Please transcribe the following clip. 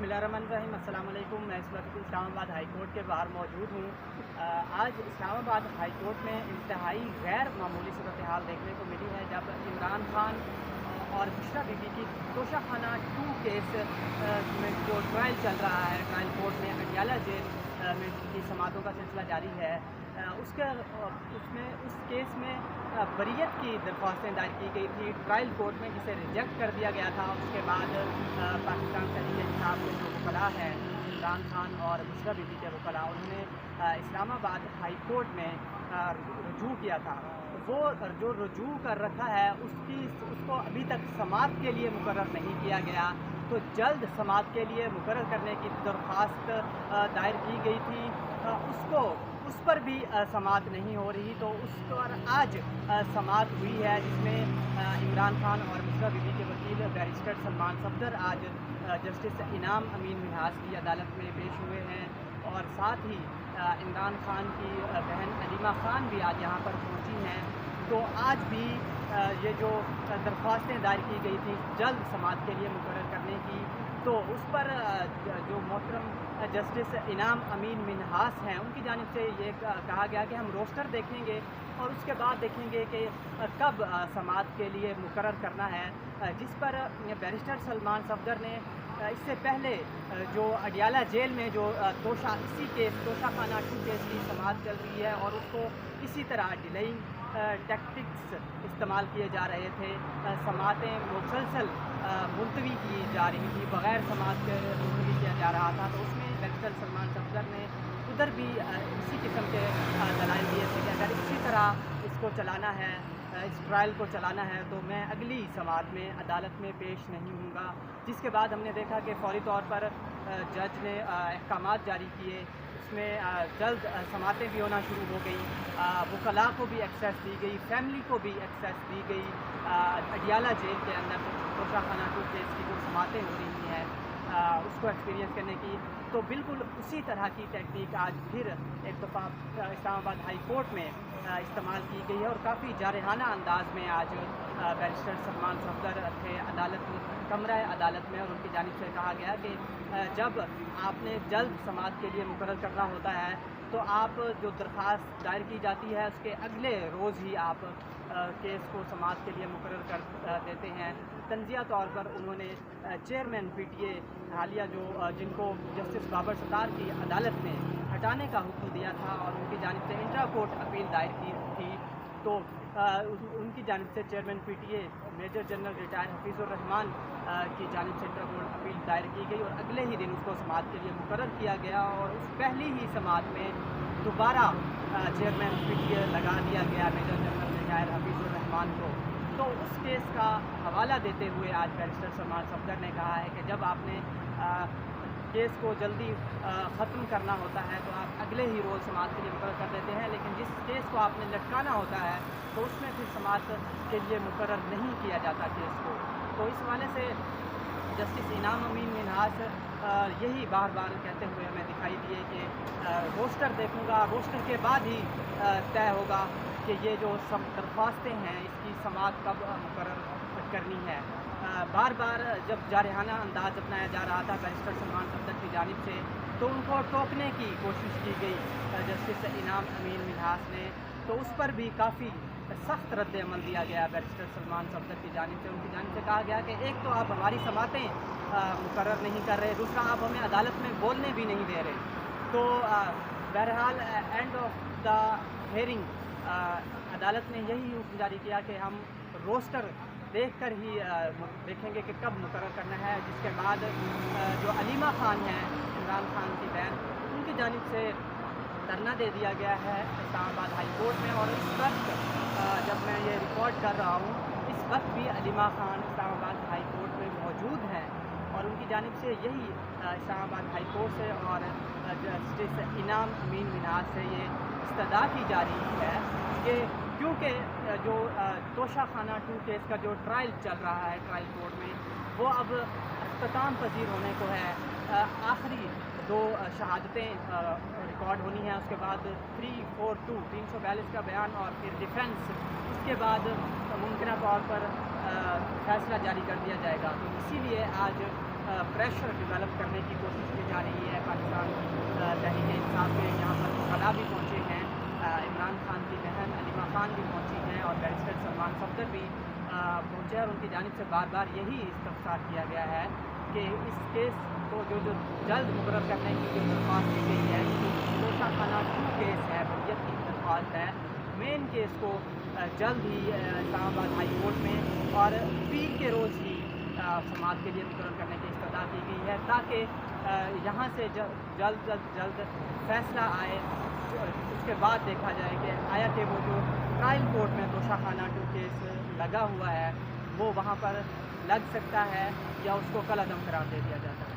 बिस्मिल्लाहिर्रहमानिर्रहीम। अस्सलाम वालेकुम। मैं इस वक्त इस्लाम आबाद हाई कोर्ट के बाहर मौजूद हूँ। आज इस्लाम आबाद हाई कोर्ट में इंतहाई गैर मामूली सूरत हाल देखने को मिली है, जब इमरान खान और बुशरा बीबी की तोशाखाना 2 केस में जो ट्रायल चल रहा है, ट्रायल कोर्ट में अडियाला जेल में की समातों का सिलसिला जारी है। उस केस में बरीयत की दरख्वास्तें दायर की गई थी ट्रायल कोर्ट में, जिसे रिजेक्ट कर दिया गया था। उसके बाद पाकिस्तान तहरीक इंसाफ के जो वकला हैं, इमरान खान और बुशरा बीबी के वकला, उन्होंने इस्लामाबाद हाई कोर्ट में रजू किया था। वो जो रजू कर रखा है उसको अभी तक समात के लिए मुकर्रर नहीं किया गया, तो जल्द समात के लिए मुकर्रर करने की दरख्वास्त दायर की गई थी। उस पर भी समात नहीं हो रही, तो उस पर आज समात हुई है, जिसमें इमरान खान और बुशरा बीबी के वकील बैरिस्टर सलमान सफदर आज जस्टिस इनाम अमीन मिन्हास की अदालत में पेश हुए हैं, और साथ ही इमरान खान की बहन अलीमा खान भी आज यहाँ पर पहुँची हैं। तो आज भी ये जो दरख्वास्तें दायर की गई थी जल्द समात के लिए मुकर्रर करने की, तो उस पर जो मोहतरम जस्टिस इनाम अमीन मिन्हास हैं, उनकी जानिब से ये कहा गया कि हम रोस्टर देखेंगे और उसके बाद देखेंगे कि कब समात के लिए मुकर्रर करना है। जिस पर बैरिस्टर सलमान सफदर ने इससे पहले जो अडियाला जेल में जो तोशाखाना 2 केस की समात चल रही है, और उसको इसी तरह डिलेइंग टैक्टिक्स इस्तेमाल किए जा रहे थे, समातें मुसलसल मुलतवी की जा रही थी, बग़ैर समात के मुलतवी किया जा रहा था। तो उसमें बैरिस्टर सलमान सफदर ने उधर भी इसी किस्म के दलाइल दिए थे कि अगर इसी तरह इसको चलाना है, इस ट्रायल को चलाना है, तो मैं अगली समात में अदालत में पेश नहीं हूँगा। जिसके बाद हमने देखा कि फौरी तौर पर जज ने अहकामात जारी किए, उसमें जल्द समातें भी होना शुरू हो गई, वकला को भी एक्सेस दी गई, फैमिली को भी एक्सेस दी गई। अडियाला जेल के अंदर तोशाखाना 2 केस की जो समातें हो रही हैं उसको एक्सपीरियंस करने की, तो बिल्कुल उसी तरह की टेक्निक आज फिर एक दफ़ा इस्लामाबाद हाई कोर्ट में इस्तेमाल की गई है, और काफ़ी जारहाना अंदाज में आज बैरिस्टर सलमान सफदर थे कमरा अदालत में, और उनकी जानिब से कहा गया कि जब आपने जल्द समात के लिए मुकर्रर करना होता है, तो आप जो दरख्वास्त दायर की जाती है उसके अगले रोज़ ही आप केस को समात के लिए मुकर्रर कर देते हैं। तंज़िया तौर पर उन्होंने चेयरमैन PTA हालिया जिनको जस्टिस बाबर सत्तार की अदालत ने हटाने का हुक्म दिया था, और उनकी जानिब से इंट्रा कोर्ट अपील दायर की थी, तो उनकी जानिब से chairman PTA major general retired Hafizur Rahman की जानिब से इंट्रा कोर्ट अपील दायर की गई, और अगले ही दिन उसको समात के लिए मुकर्रर किया गया, और उस पहली ही समात में दोबारा चेयरमैन PTA लगा दिया गया major general retired Hafizur Rahman को। तो उस केस का हवाला देते हुए आज बैरिस्टर सलमान सफदर ने कहा है कि जब आपने केस को जल्दी ख़त्म करना होता है, तो आप अगले ही रोज़ समात के लिए मुकर्रर कर देते हैं, लेकिन जिस केस को आपने लटकाना होता है, तो उसमें फिर समात के लिए मुकर्रर नहीं किया जाता केस को। तो इस हवाले से जस्टिस इनाम अमीन मिन्हास यही बार बार कहते हुए हमें दिखाई दिए कि रोस्टर देखूँगा, रोस्टर के बाद ही तय होगा कि ये जो दरख्वास्तें हैं इसकी समात कब मुकर्रर करनी है। बार बार जब जारहाना अंदाज़ अपनाया जा रहा था बैरिस्टर सलमान सफदर की जानिब से, तो उनको टोकने की कोशिश की गई जस्टिस इनाम अमीन मिन्हास ने, तो उस पर भी काफ़ी सख्त रद्द अमल दिया गया बैरिस्टर सलमान सफदर की जानिब से। उनकी जानिब से कहा गया कि एक तो आप हमारी समातें मुकर्रर नहीं कर रहे, दूसरा आप हमें अदालत में बोलने भी नहीं दे रहे। तो बहरहाल एंड ऑफ द हेयरिंग अदालत ने यही हुक्म जारी किया कि हम रोस्टर देख कर ही देखेंगे कि कब मुकर्रर करना है। जिसके बाद जो अलीमा खान हैं, इमरान खान की बहन, उनकी जानिब से धरना दे दिया गया है इस्लामाबाद हाई कोर्ट में, और इस वक्त जब मैं ये रिकॉर्ड कर रहा हूँ, इस वक्त भी अलीमा खान इस्लामाबाद हाई कोर्ट में मौजूद हैं, और उनकी जानिब से यही इस्लामाबाद हाई कोर्ट से और जस्टिस इनाम अमीन मिन्हास से ये इस्तदा की जा रही है कि क्योंकि जो तोशाखाना 2 केस का जो ट्रायल चल रहा है ट्रायल कोर्ट में, वो अब अख्ताम पजीर होने को है। आखिरी 2 शहादतें रिकॉर्ड होनी है, उसके बाद 342 का बयान, और फिर डिफेंस, उसके बाद मुमकिन तौर पर फैसला जारी कर दिया जाएगा। तो इसीलिए आज प्रेशर डेवलप करने की तहरीक इंसाफ के यहाँ पर वकला भी पहुँचे हैं, इमरान खान की बहन अलीमा खान भी पहुँची हैं और बैरिस्टर सलमान सफदर भी पहुँचे और उनकी जानिब से बार बार यही इस्तफसार किया गया है कि इस केस को जो जल्द मुकर्रर करने की जो दरख्वास्त की गई है, तोशा खाना 2 केस है, बोरियत की दरख्वास्त है, मेन केस को जल्द ही इस्लामाबाद हाई कोर्ट में और पीर के रोज़ ही समाअत के लिए मुकर्रर करने की इस्तदा की गई है, ताकि यहाँ से जल्द फैसला आए। उसके बाद देखा जाए कि आया कि वो जो ट्रायल कोर्ट में तोशा खाना 2 केस लगा हुआ है वो वहाँ पर लग सकता है या उसको कल अदम करार दे दिया जाता है।